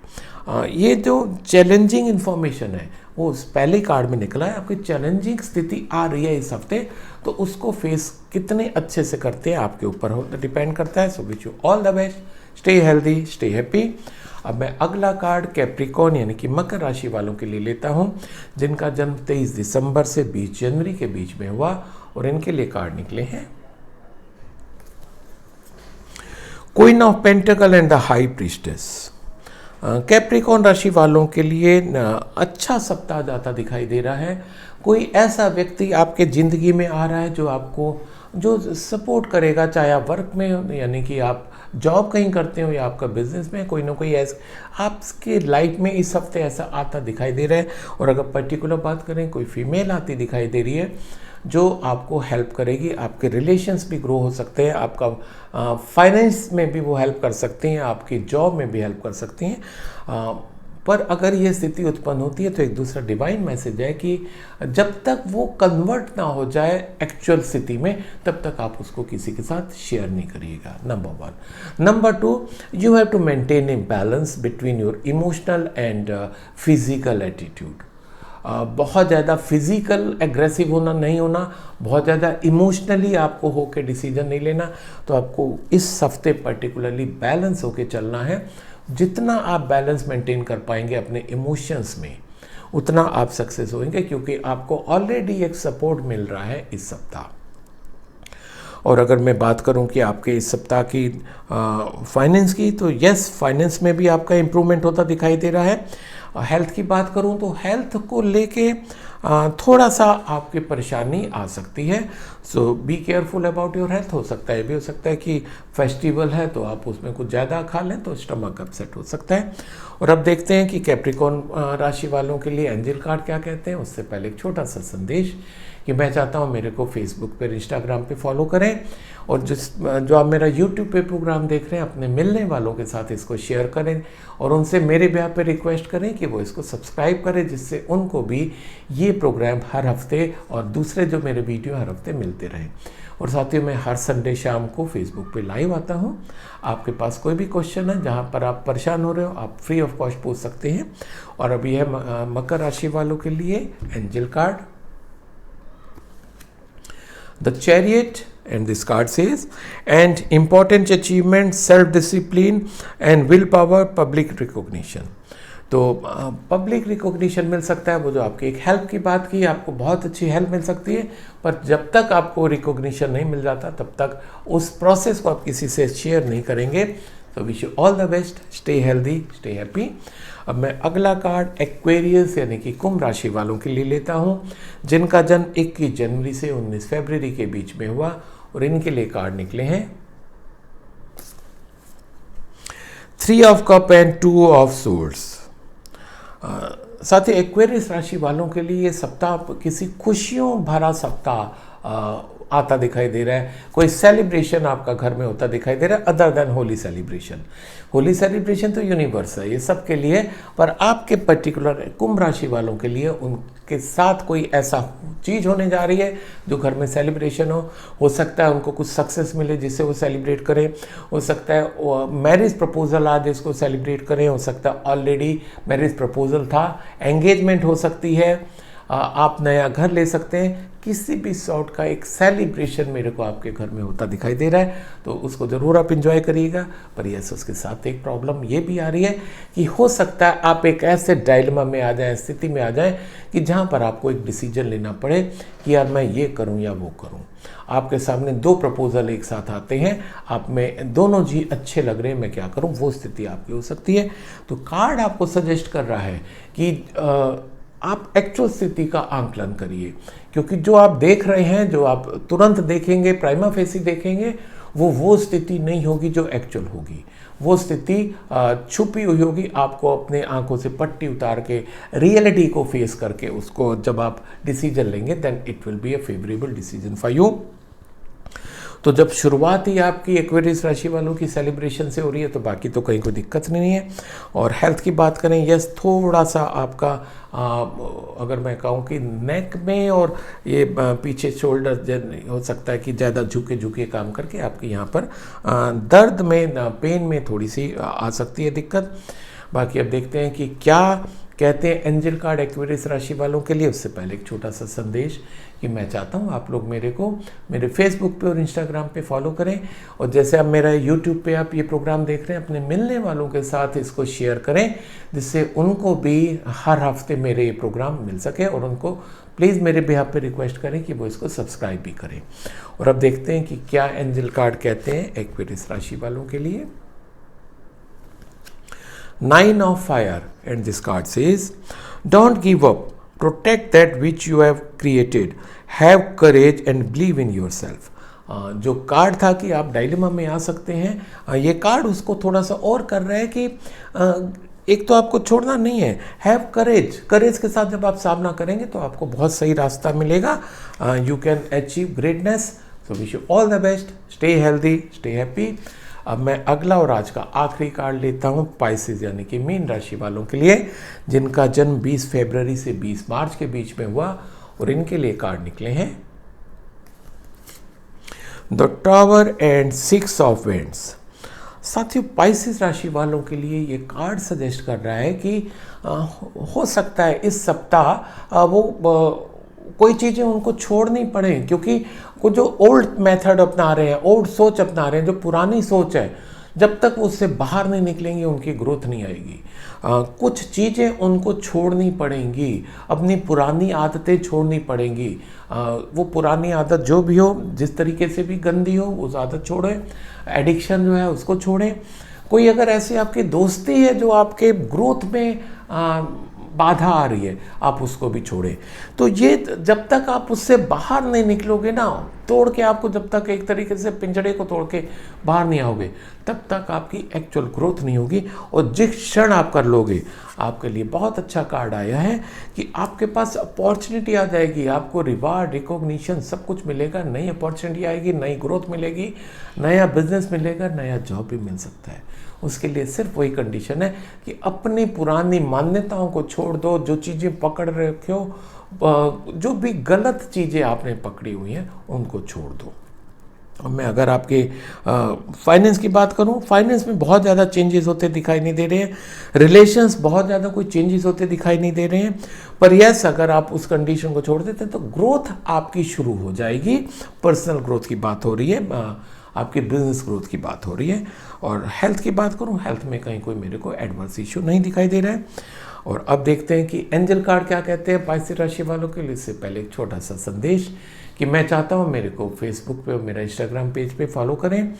ये जो चैलेंजिंग इंफॉर्मेशन है वो पहले कार्ड में निकला है। आपकी चैलेंजिंग स्थिति आ रही है इस हफ्ते, तो उसको फेस कितने अच्छे से करते हैं आपके ऊपर डिपेंड करता है। So wish you all the best, stay healthy, stay happy. अब मैं अगला कार्ड कैप्रिकॉर्न यानी कि मकर राशि वालों के लिए लेता हूं, जिनका जन्म 23 दिसंबर से 20 जनवरी के बीच में हुआ, और इनके लिए कार्ड निकले हैं queen of pentacle and the high priestess. Capricorn राशि वालों के लिए अच्छा सप्ताह जाता दिखाई दे रहा है। कोई ऐसा व्यक्ति आपके ज़िंदगी में आ रहा है जो आपको जो सपोर्ट करेगा, चाहे आप वर्क में हो, यानी कि आप जॉब कहीं करते हो या आपका बिजनेस में, कोई ना कोई ऐसे आपके लाइफ में इस हफ्ते ऐसा आता दिखाई दे रहा है। और अगर पर्टिकुलर बात करें, कोई फीमेल आती दिखाई दे रही है जो आपको हेल्प करेगी। आपके रिलेशंस भी ग्रो हो सकते हैं, आपका फाइनेंस में भी वो हेल्प कर सकती हैं, आपकी जॉब में भी हेल्प कर सकती हैं। पर अगर ये स्थिति उत्पन्न होती है तो एक दूसरा डिवाइन मैसेज है कि जब तक वो कन्वर्ट ना हो जाए एक्चुअल स्थिति में, तब तक आप उसको किसी के साथ शेयर नहीं करिएगा, number 1। Number 2, you have to maintain a balance between your emotional and physical attitude. बहुत ज़्यादा फिजिकल एग्रेसिव होना नहीं होना, बहुत ज़्यादा इमोशनली आपको होकर डिसीजन नहीं लेना। तो आपको इस हफ्ते पर्टिकुलरली बैलेंस होकर चलना है। जितना आप बैलेंस मेंटेन कर पाएंगे अपने इमोशंस में, उतना आप सक्सेस होंगे, क्योंकि आपको ऑलरेडी एक सपोर्ट मिल रहा है इस सप्ताह। और अगर मैं बात करूं कि आपके इस सप्ताह की फाइनेंस की, तो यस, फाइनेंस में भी आपका इम्प्रूवमेंट होता दिखाई दे रहा है। हेल्थ की बात करूं तो हेल्थ को लेके थोड़ा सा आपकी परेशानी आ सकती है। So be careful about your health. हो सकता है, भी हो सकता है कि फेस्टिवल है तो आप उसमें कुछ ज़्यादा खा लें तो स्टमक अपसेट हो सकता है। और अब देखते हैं कि कैप्रिकॉर्न राशि वालों के लिए एंजल कार्ड क्या कहते हैं। उससे पहले एक छोटा सा संदेश कि मैं चाहता हूँ मेरे को फेसबुक पर, इंस्टाग्राम पे फॉलो करें, और जो आप मेरा यूट्यूब पे प्रोग्राम देख रहे हैं, अपने मिलने वालों के साथ इसको शेयर करें और उनसे मेरे ब्याह पे रिक्वेस्ट करें कि वो इसको सब्सक्राइब करें, जिससे उनको भी ये प्रोग्राम हर हफ्ते और दूसरे जो मेरे वीडियो हर हफ्ते मिलते रहें। और साथियों, मैं हर संडे शाम को फेसबुक पे लाइव आता हूँ। आपके पास कोई भी क्वेश्चन है जहाँ पर आप परेशान हो रहे हो, आप फ्री ऑफ कॉस्ट पूछ सकते हैं। और अभी है मकर राशि वालों के लिए angel card, the chariot, and this card says, and important achievement, self discipline and willpower, public recognition। तो पब्लिक रिकॉग्निशन मिल सकता है। वो जो आपकी एक हेल्प की बात की, आपको बहुत अच्छी हेल्प मिल सकती है, पर जब तक आपको रिकॉग्निशन नहीं मिल जाता तब तक उस प्रोसेस को आप किसी से शेयर नहीं करेंगे। तो wish you all the best, stay healthy, stay happy. अब मैं अगला कार्ड एक्वेरियस यानी कि कुंभ राशि वालों के लिए लेता हूँ, जिनका जन्म 21 जनवरी से 19 फरवरी के बीच में हुआ, और इनके लिए कार्ड निकले हैं 3 of cup and 2 of swords. साथ ही एक्वेरियस राशि वालों के लिए ये सप्ताह किसी खुशियों भरा सप्ताह आता दिखाई दे रहा है। कोई सेलिब्रेशन आपका घर में होता दिखाई दे रहा है, other than Holi celebration. Holi celebration तो यूनिवर्स है, ये सबके लिए, पर आपके पर्टिकुलर कुंभ राशि वालों के लिए उनके साथ कोई ऐसा चीज़ होने जा रही है जो घर में सेलिब्रेशन हो सकता है उनको कुछ सक्सेस मिले जिससे वो सेलिब्रेट करें, हो सकता है मैरिज प्रपोजल आज इसको सेलिब्रेट करें, हो सकता है ऑलरेडी मैरिज प्रपोजल था, एंगेजमेंट हो सकती है, आप नया घर ले सकते हैं। किसी भी सॉर्ट का एक सेलिब्रेशन मेरे को आपके घर में होता दिखाई दे रहा है, तो उसको ज़रूर आप इंजॉय करिएगा। पर यस, उसके साथ एक प्रॉब्लम ये भी आ रही है कि हो सकता है आप एक ऐसे डायलेमा में आ जाएं, स्थिति में आ जाएं कि जहां पर आपको एक डिसीजन लेना पड़े कि यार मैं ये करूं या वो करूं। आपके सामने 2 प्रपोजल एक साथ आते हैं, आप में दोनों जी अच्छे लग रहे हैं, मैं क्या करूं, वो स्थिति आपकी हो सकती है। तो कार्ड आपको सजेस्ट कर रहा है कि आप एक्चुअल स्थिति का आंकलन करिए, क्योंकि जो आप देख रहे हैं, जो आप तुरंत देखेंगे, प्राइमा फेसी देखेंगे, वो स्थिति नहीं होगी जो एक्चुअल होगी। वो स्थिति छुपी हुई होगी। आपको अपने आंखों से पट्टी उतार के रियलिटी को फेस करके उसको जब आप डिसीजन लेंगे, then it will be a favourable decision for you. तो जब शुरुआत ही आपकी एक्वेरियस राशि वालों की सेलिब्रेशन से हो रही है, तो बाकी तो कहीं कोई दिक्कत नहीं है। और हेल्थ की बात करें, यस, थोड़ा सा आपका अगर मैं कहूँ कि नेक में और ये पीछे शोल्डर हो सकता है कि ज़्यादा झुके झुके काम करके आपके यहाँ पर दर्द में, पेन में थोड़ी सी आ सकती है दिक्कत। बाकी अब देखते हैं कि क्या कहते हैं एंजल कार्ड एक्वेरियस राशि वालों के लिए। उससे पहले एक छोटा सा संदेश कि मैं चाहता हूँ आप लोग मेरे को मेरे फेसबुक पे और इंस्टाग्राम पे फॉलो करें, और जैसे आप मेरा यूट्यूब पे आप ये प्रोग्राम देख रहे हैं, अपने मिलने वालों के साथ इसको शेयर करें, जिससे उनको भी हर हफ्ते मेरे ये प्रोग्राम मिल सके, और उनको प्लीज़ मेरे बिहाफ पे रिक्वेस्ट करें कि वो इसको सब्सक्राइब भी करें। और अब देखते हैं कि क्या एंजल कार्ड कहते हैं एक्वेरियस राशि वालों के लिए। 9 of fire, and this card says, don't give up, protect that which you have created, have courage and believe in yourself। जो कार्ड था कि आप डायलेमा में आ सकते हैं, ये कार्ड उसको थोड़ा सा और कर रहा है कि एक तो आपको छोड़ना नहीं है, हैव करेज, करेज के साथ जब आप सामना करेंगे तो आपको बहुत सही रास्ता मिलेगा, you can achieve greatness. So wish you all the best, stay healthy, stay happy. अब मैं अगला और आज का आखिरी कार्ड लेता हूं पाइसेस यानी कि मीन राशि वालों के लिए, जिनका जन्म 20 फरवरी से 20 मार्च के बीच में हुआ, और इनके लिए कार्ड निकले हैं the tower and 6 of vends. साथियों, पाइसेस राशि वालों के लिए ये कार्ड सजेस्ट कर रहा है कि हो सकता है इस सप्ताह वो कोई चीज़ें उनको छोड़नी पड़े, क्योंकि वो जो ओल्ड मेथड अपना रहे हैं, ओल्ड सोच अपना रहे हैं, जो पुरानी सोच है, जब तक वो उससे बाहर नहीं निकलेंगे उनकी ग्रोथ नहीं आएगी। कुछ चीज़ें उनको छोड़नी पड़ेंगी, अपनी पुरानी आदतें छोड़नी पड़ेंगी। वो पुरानी आदत जो भी हो, जिस तरीके से भी गंदी हो, उस आदत छोड़ें। एडिक्शन जो है उसको छोड़ें। कोई अगर ऐसी आपकी दोस्ती है जो आपके ग्रोथ में बाधा आ रही है, आप उसको भी छोड़ें। तो ये जब तक आप उससे बाहर नहीं निकलोगे ना, तोड़ के आपको जब तक एक तरीके से पिंजड़े को तोड़ के बाहर नहीं आओगे, तब तक आपकी एक्चुअल ग्रोथ नहीं होगी। और जिस क्षण आप कर लोगे, आपके लिए बहुत अच्छा कार्ड आया है कि आपके पास अपॉर्चुनिटी आ जाएगी, आपको रिवार्ड, रिकॉग्निशन सब कुछ मिलेगा, नई अपॉर्चुनिटी आएगी, नई ग्रोथ मिलेगी, नया बिजनेस मिलेगा, नया जॉब भी मिल सकता है। उसके लिए सिर्फ वही कंडीशन है कि अपनी पुरानी मान्यताओं को छोड़ दो, जो चीज़ें पकड़ रखे हो, जो भी गलत चीज़ें आपने पकड़ी हुई हैं उनको छोड़ दो। और मैं अगर आपके फाइनेंस की बात करूं, फाइनेंस में बहुत ज़्यादा चेंजेस होते दिखाई नहीं दे रहे हैं, रिलेशंस बहुत ज़्यादा कोई चेंजेस होते दिखाई नहीं दे रहे हैं, पर यस, अगर आप उस कंडीशन को छोड़ देते तो ग्रोथ आपकी शुरू हो जाएगी। पर्सनल ग्रोथ की बात हो रही है, आपकी बिजनेस ग्रोथ की बात हो रही है। और हेल्थ की बात करूं, हेल्थ में कहीं कोई मेरे को एडवर्स इश्यू नहीं दिखाई दे रहा है। और अब देखते हैं कि एंजल कार्ड क्या कहते हैं पाइसेस राशि वालों के लिए। इससे पहले एक छोटा सा संदेश कि मैं चाहता हूं मेरे को फेसबुक पे और मेरा इंस्टाग्राम पेज पे फॉलो करें,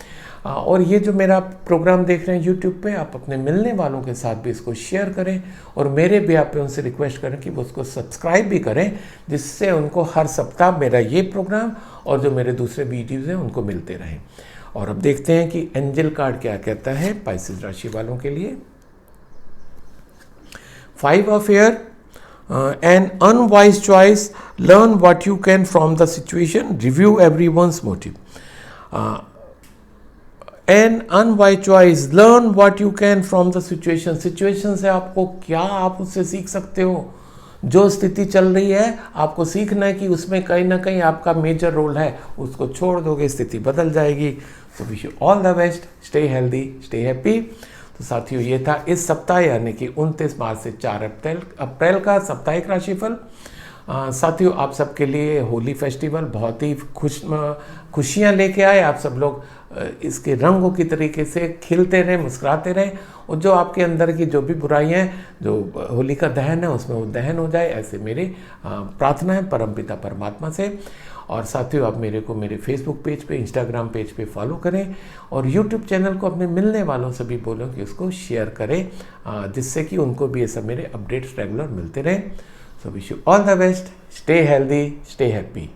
और ये जो मेरा प्रोग्राम देख रहे हैं यूट्यूब पे, आप अपने मिलने वालों के साथ भी इसको शेयर करें, और मेरे भी आप पे उनसे रिक्वेस्ट करें कि वो उसको सब्सक्राइब भी करें, जिससे उनको हर सप्ताह मेरा ये प्रोग्राम और जो मेरे दूसरे वीडियोज़ हैं उनको मिलते रहें। और अब देखते हैं कि एंजल कार्ड क्या कहता है पाइसेस राशि वालों के लिए। 5 of air, an unwise choice, learn what you can from the situation, review everyone's motive। an unwise choice, learn what you can from the situation। Situation से आपको क्या आप उससे सीख सकते हो, जो स्थिति चल रही है आपको सीखना है कि उसमें कहीं ना कहीं आपका मेजर रोल है, उसको छोड़ दोगे स्थिति बदल जाएगी। So wish you all the best, stay healthy, stay happy. तो साथियों, ये था इस सप्ताह यानी कि 29 मार्च से 4 अप्रैल का साप्ताहिक राशिफल। साथियों, आप सबके लिए होली फेस्टिवल बहुत ही खुशियाँ लेके आए। आप सब लोग इसके रंगों की तरीके से खिलते रहें, मुस्कुराते रहें, और जो आपके अंदर की जो भी बुराइयाँ हैं, जो होली का दहन है, उसमें वो दहन हो जाए, ऐसे मेरी प्रार्थना है परमपिता परमात्मा से। और साथियों, आप मेरे को मेरे फेसबुक पेज पे, इंस्टाग्राम पेज पे फॉलो करें, और यूट्यूब चैनल को अपने मिलने वालों से भी बोलो कि उसको शेयर करें, जिससे कि उनको भी ये सब मेरे अपडेट्स रेगुलर मिलते रहें। So wish you all the best, stay healthy, stay happy.